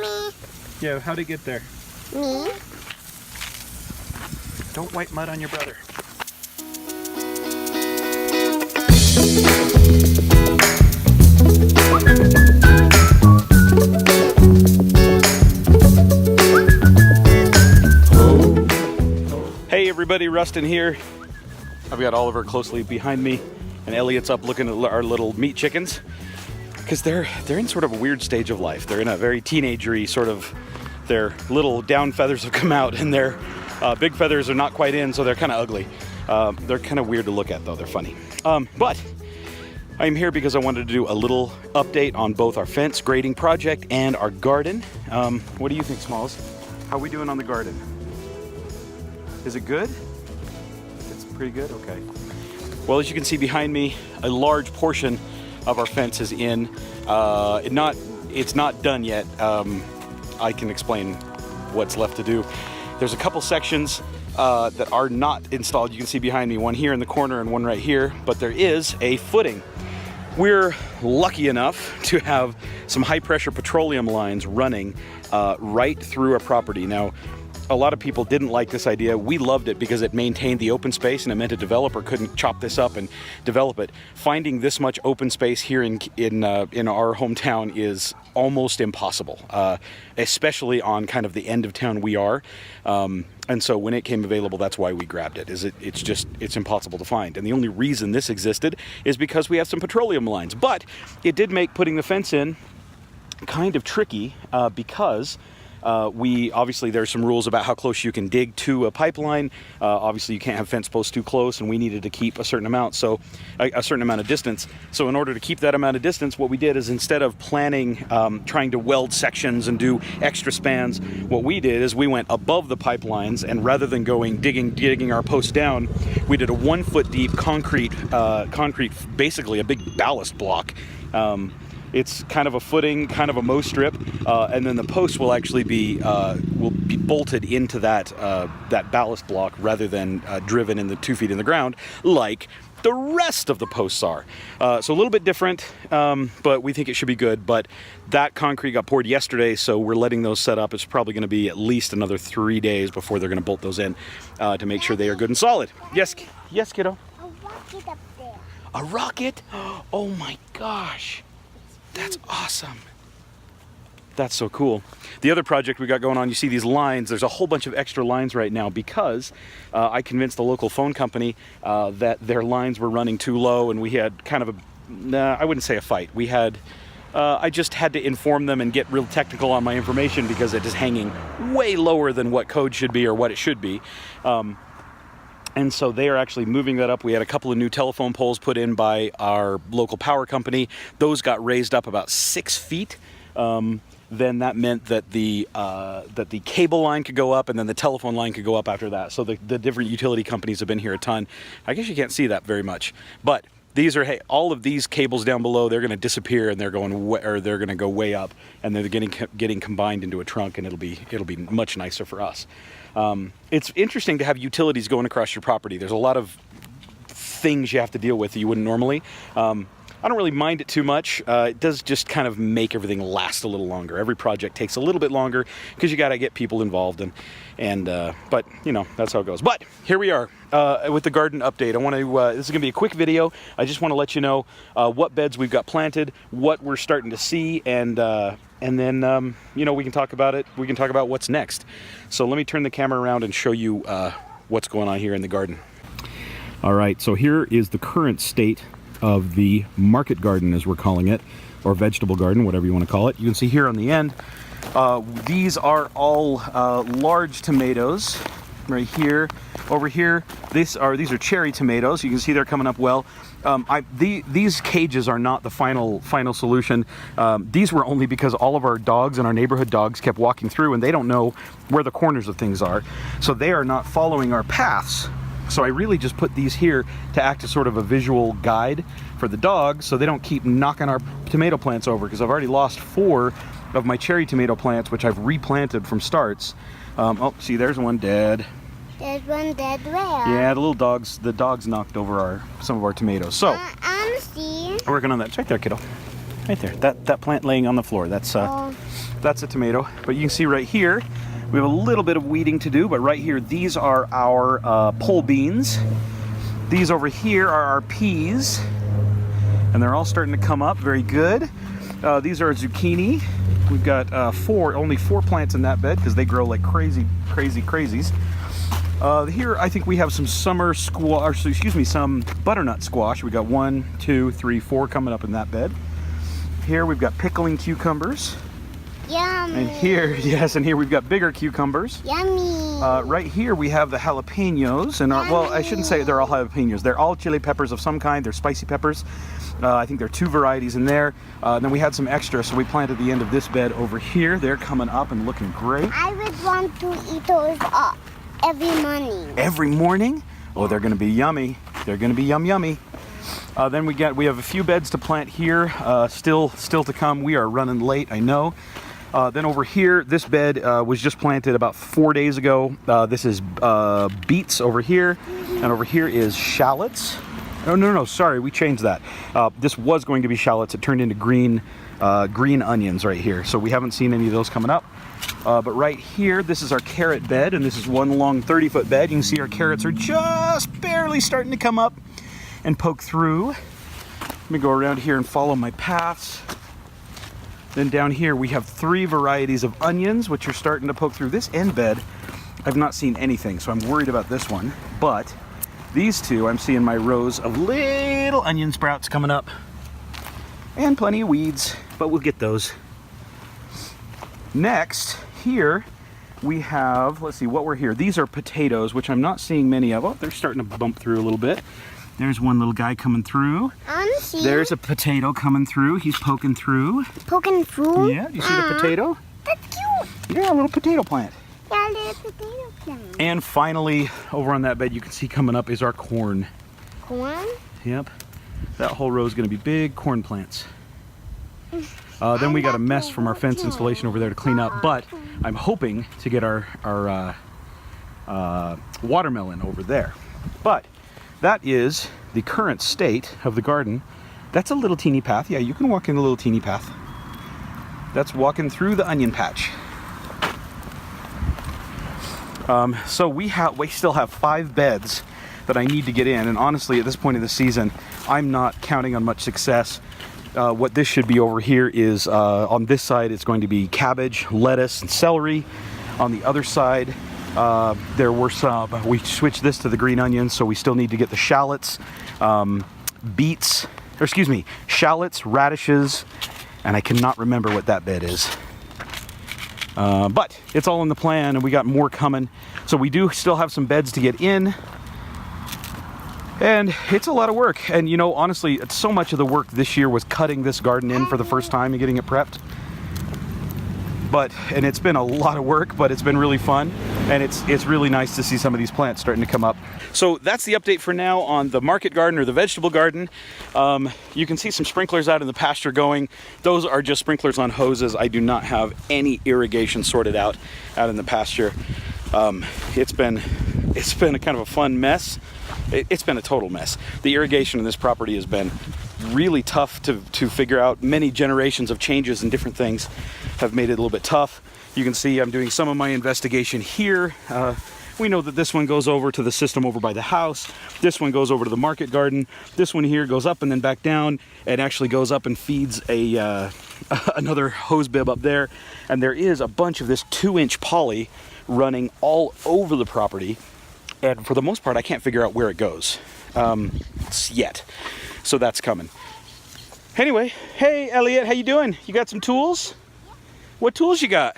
me. Yeah, how'd it get there? Me? Don't wipe mud on your brother. Hey everybody, Rustin here. I've got Oliver closely behind me, and Elliot's up looking at our little meat chickens, because they're in sort of a weird stage of life. They're in a very teenagery sort of, their little down feathers have come out, and their big feathers are not quite in, so they're kind of ugly. They're kind of weird to look at though, they're funny. But I'm here because I wanted to do a little update on both our fence grading project and our garden. What do you think, Smalls? How are we doing on the garden? Is it good? It's pretty good? Okay. Well, as you can see behind me, a large portion of our fence is in. It's not done yet. I can explain what's left to do. There's a couple sections that are not installed. You can see behind me, one here in the corner and one right here, but there is a footing. We're lucky enough to have some high pressure petroleum lines running right through our property. Now, a lot of people didn't like this idea. We loved it because it maintained the open space, and it meant a developer couldn't chop this up and develop it. Finding this much open space here in our hometown is almost impossible, especially on kind of the end of town we are. And so when it came available, that's why we grabbed it. It's impossible to find. And the only reason this existed is because we have some petroleum lines. But it did make putting the fence in kind of tricky because obviously there's some rules about how close you can dig to a pipeline. Obviously you can't have fence posts too close, and we needed to keep a certain amount, so a certain amount of distance. So in order to keep that amount of distance, what we did is, instead of planning, trying to weld sections and do extra spans, what we did is we went above the pipelines, and rather than digging our posts down, we did a 1 foot deep concrete, basically a big ballast block. It's kind of a footing, kind of a mow strip, and then the post will actually be bolted into that ballast block rather than driven in the 2 feet in the ground like the rest of the posts are. So a little bit different, but we think it should be good. But that concrete got poured yesterday, so we're letting those set up. It's probably going to be at least another 3 days before they're going to bolt those in to make sure they are good and solid. Yes, kiddo. A rocket up there. A rocket? Oh my gosh. That's awesome. That's so cool. The other project we got going on, you see these lines, there's a whole bunch of extra lines right now because I convinced the local phone company that their lines were running too low, and we had kind of I wouldn't say a fight. I just had to inform them and get real technical on my information because it is hanging way lower than what code should be or what it should be. And so they are actually moving that up. We had a couple of new telephone poles put in by our local power company. Those got raised up about 6 feet. Then that meant that the cable line could go up, and then the telephone line could go up after that. So the different utility companies have been here a ton. I guess you can't see that very much, but these are, hey, all of these cables down below, they're going to disappear, and they're going to go way up, and they're getting combined into a trunk, and it'll be much nicer for us. It's interesting to have utilities going across your property. There's a lot of things you have to deal with that you wouldn't normally. I don't really mind it too much. It does just kind of make everything last a little longer. Every project takes a little bit longer because you got to get people involved, but you know, that's how it goes. But here we are with the garden update. I want to. This is going to be a quick video. I just want to let you know what beds we've got planted, what we're starting to see, and then you know, we can talk about it. We can talk about what's next. So let me turn the camera around and show you what's going on here in the garden. All right. So here is the current state of the market garden, as we're calling it, or vegetable garden, whatever you want to call it. You can see here on the end, these are all large tomatoes right here. Over here, these are cherry tomatoes. You can see they're coming up well. These cages are not the final solution. These were only because all of our dogs and our neighborhood dogs kept walking through, and they don't know where the corners of things are, so they are not following our paths. So I really just put these here to act as sort of a visual guide for the dogs, so they don't keep knocking our tomato plants over, because I've already lost 4 of my cherry tomato plants, which I've replanted from starts. Oh, see, there's one dead. There's one dead where? Yeah, the dogs knocked over some of our tomatoes. So see. working on that. It's right there, kiddo. Right there. That plant laying on the floor. That's a tomato. But you can see right here, we have a little bit of weeding to do. But right here, these are our pole beans. These over here are our peas, and they're all starting to come up. Very good. These are our zucchini. We've got only four plants in that bed because they grow like crazies. Here, I think we have some summer squash, some butternut squash. We got 1, 2, 3, 4 coming up in that bed. Here we've got pickling cucumbers. Yummy. And here, yes, and here we've got bigger cucumbers. Yummy. Right here we have the jalapenos, and well, I shouldn't say they're all jalapenos. They're all chili peppers of some kind. They're spicy peppers. I think there are 2 varieties in there. Then we had some extra, so we planted the end of this bed over here. They're coming up and looking great. I would want to eat those every morning. Every morning? Oh, they're going to be yummy. They're going to be yummy. Then we have a few beds to plant here. Still to come. We are running late, I know. Then over here, this bed was just planted about 4 days ago. This is beets over here, and over here is shallots. Oh, no, sorry, we changed that. This was going to be shallots. It turned into green onions right here. So we haven't seen any of those coming up. But right here, this is our carrot bed, and this is one long 30-foot bed. You can see our carrots are just barely starting to come up and poke through. Let me go around here and follow my paths. Then down here we have 3 varieties of onions, which are starting to poke through. This end bed, I've not seen anything, so I'm worried about this one. But these 2, I'm seeing my rows of little onion sprouts coming up. And plenty of weeds, but we'll get those. Next, here we have, let's see what we're here. These are potatoes, which I'm not seeing many of. Oh, they're starting to bump through a little bit. There's one little guy coming through. There's a potato coming through. He's poking through. Poking through? Yeah, you see the potato? That's cute. Yeah, a little potato plant. Yeah, a little potato plant. And finally, over on that bed, you can see coming up is our corn. Corn? Yep. That whole row is going to be big corn plants. Then we got a mess from our fence installation over there to clean up, but I'm hoping to get our watermelon over there. But that is the current state of the garden. That's a little teeny path. Yeah, you can walk in a little teeny path. That's walking through the onion patch. So we still have 5 beds that I need to get in, and honestly, at this point of the season, I'm not counting on much success. What this should be over here is, on this side, it's going to be cabbage, lettuce, and celery. On the other side, there were some, we switched this to the green onions, so we still need to get the shallots, shallots, radishes, and I cannot remember what that bed is. But it's all in the plan, and we got more coming. So we do still have some beds to get in. And it's a lot of work. And you know, honestly, so much of the work this year was cutting this garden in for the first time and getting it prepped. And it's been a lot of work, but it's been really fun. And it's really nice to see some of these plants starting to come up. So that's the update for now on the market garden or the vegetable garden. You can see some sprinklers out in the pasture going. Those are just sprinklers on hoses. I do not have any irrigation sorted out in the pasture. It's been a kind of a fun mess. It's been a total mess. The irrigation in this property has been really tough to figure out. Many generations of changes and different things have made it a little bit tough. You can see I'm doing some of my investigation here. We know that this one goes over to the system over by the house. This one goes over to the market garden. This one here goes up and then back down and actually goes up and feeds another hose bib up there. And there is a bunch of this 2-inch poly running all over the property. And for the most part, I can't figure out where it goes yet. So that's coming. Anyway, hey Elliot, how you doing? You got some tools? Yeah. What tools you got?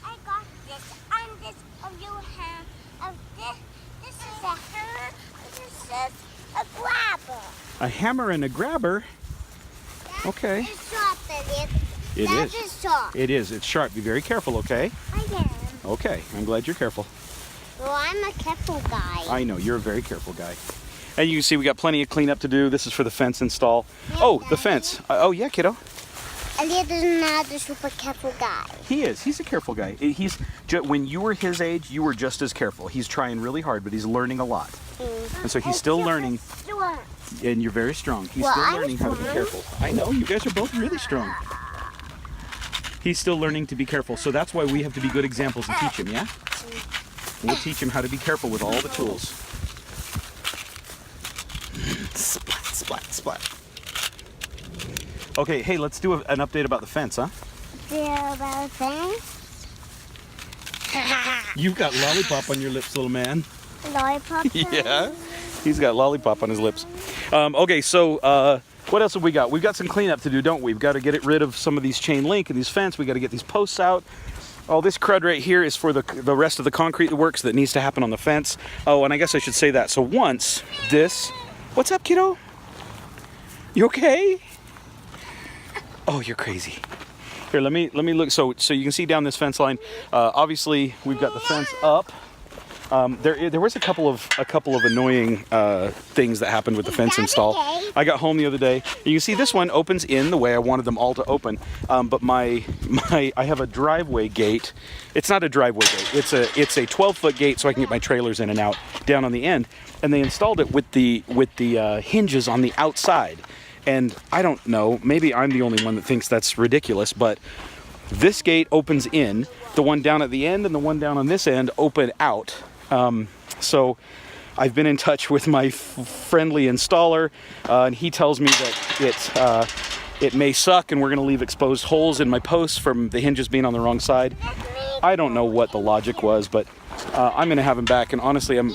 I got this and this of your hand. Of this is a hammer. This is a grabber. A hammer and a grabber? That okay. Is sharp, Elliot. It that is. Is sharp. It is. It's sharp. Be very careful, okay? I am. Okay. I'm glad you're careful. Well, I'm a careful guy. I know. You're a very careful guy. And you can see we got plenty of cleanup to do. This is for the fence install. Yeah, oh, Daddy. The fence. Oh, yeah, kiddo. Elliot is not a super careful guy. He is. He's a careful guy. When you were his age, you were just as careful. He's trying really hard, but he's learning a lot. And so he's still learning. And you're very strong. He's Well, still I'm learning how to be strong. careful. I know, you guys are both really strong. He's still learning to be careful, so that's why we have to be good examples and teach him, yeah? We'll teach him how to be careful with all the tools. Splat, splat, splat. Okay, hey, let's do an update about the fence, huh? About things. You've got lollipop on your lips, little man. Lollipop. Yeah, he's got lollipop on his lips. Okay, so what else have we got? We've got some cleanup to do, don't we? We've got to get rid of some of these chain link and these fence. We got to get these posts out. All this crud right here is for the rest of the concrete works that needs to happen on the fence. Oh, and I guess I should say that. So once this, what's up, kiddo? You okay? Oh, you're crazy. Here, let me look. So you can see down this fence line. Obviously, we've got the fence up. There was a couple of annoying things that happened with the fence install. I got home the other day. You can see this one opens in the way I wanted them all to open, but I have a driveway gate. It's not a driveway gate. It's a 12-foot gate so I can get my trailers in and out down on the end. And they installed it with the hinges on the outside. And I don't know. Maybe I'm the only one that thinks that's ridiculous, but this gate opens in. The one down at the end and the one down on this end open out. So I've been in touch with my friendly installer, and he tells me that it may suck and we're going to leave exposed holes in my posts from the hinges being on the wrong side. I don't know what the logic was, but I'm going to have him back. And honestly, I'm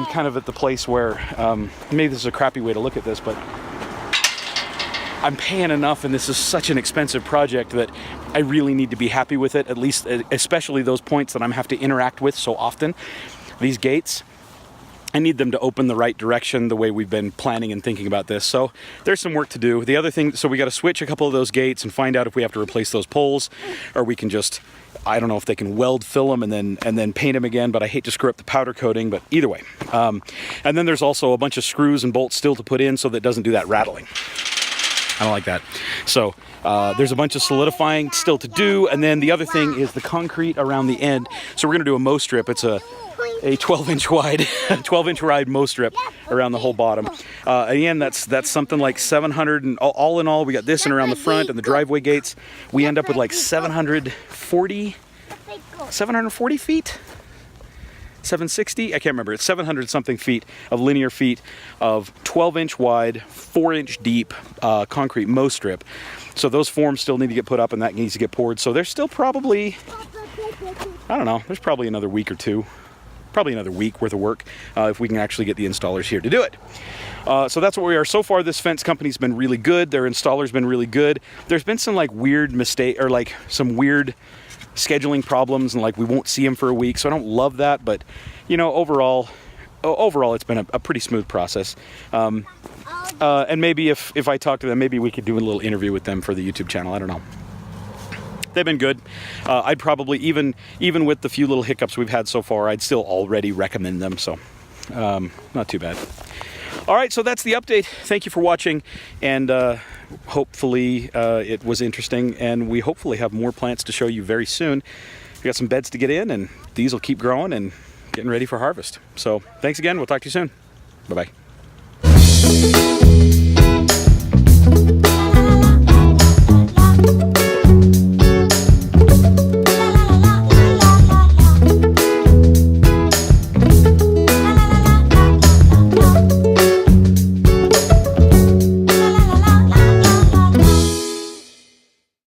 kind of at the place where maybe this is a crappy way to look at this, but I'm paying enough, and this is such an expensive project that I really need to be happy with it, at least, especially those points that I'm have to interact with so often. These gates, I need them to open the right direction the way we've been planning and thinking about this. So there's some work to do. The other thing, so we got to switch a couple of those gates and find out if we have to replace those poles, or we can just, I don't know if they can weld fill them and then paint them again, but I hate to screw up the powder coating, but either way. And then there's also a bunch of screws and bolts still to put in so that it doesn't do that rattling. I don't like that. So there's a bunch of solidifying still to do. And then the other thing is the concrete around the end. So we're going to do a mow strip. It's a 12-inch wide, 12-inch wide mow strip around the whole bottom. Again, that's something like 700, and all in all, we got this and around the front and the driveway gates. We end up with like 740 feet? 760? I can't remember. It's 700 something feet of linear feet of 12-inch wide, 4-inch deep concrete mow strip. So those forms still need to get put up, and that needs to get poured. So there's still probably, I don't know, there's probably another week or two. Probably another week worth of work if we can actually get the installers here to do it. So that's what we are. So far, this fence company's been really good. Their installer's been really good. There's been some like weird mistake, or like some weird scheduling problems, and like we won't see him for a week, so I don't love that, but you know, overall it's been a pretty smooth process. And maybe if I talk to them, maybe we could do a little interview with them for the YouTube channel. I don't know. They've been good. I'd probably, even with the few little hiccups we've had so far, I'd still already recommend them, so not too bad. All right, so that's the update. Thank you for watching, and hopefully it was interesting, and we hopefully have more plants to show you very soon. We got some beds to get in, and these will keep growing and getting ready for harvest. So thanks again. We'll talk to you soon. Bye-bye.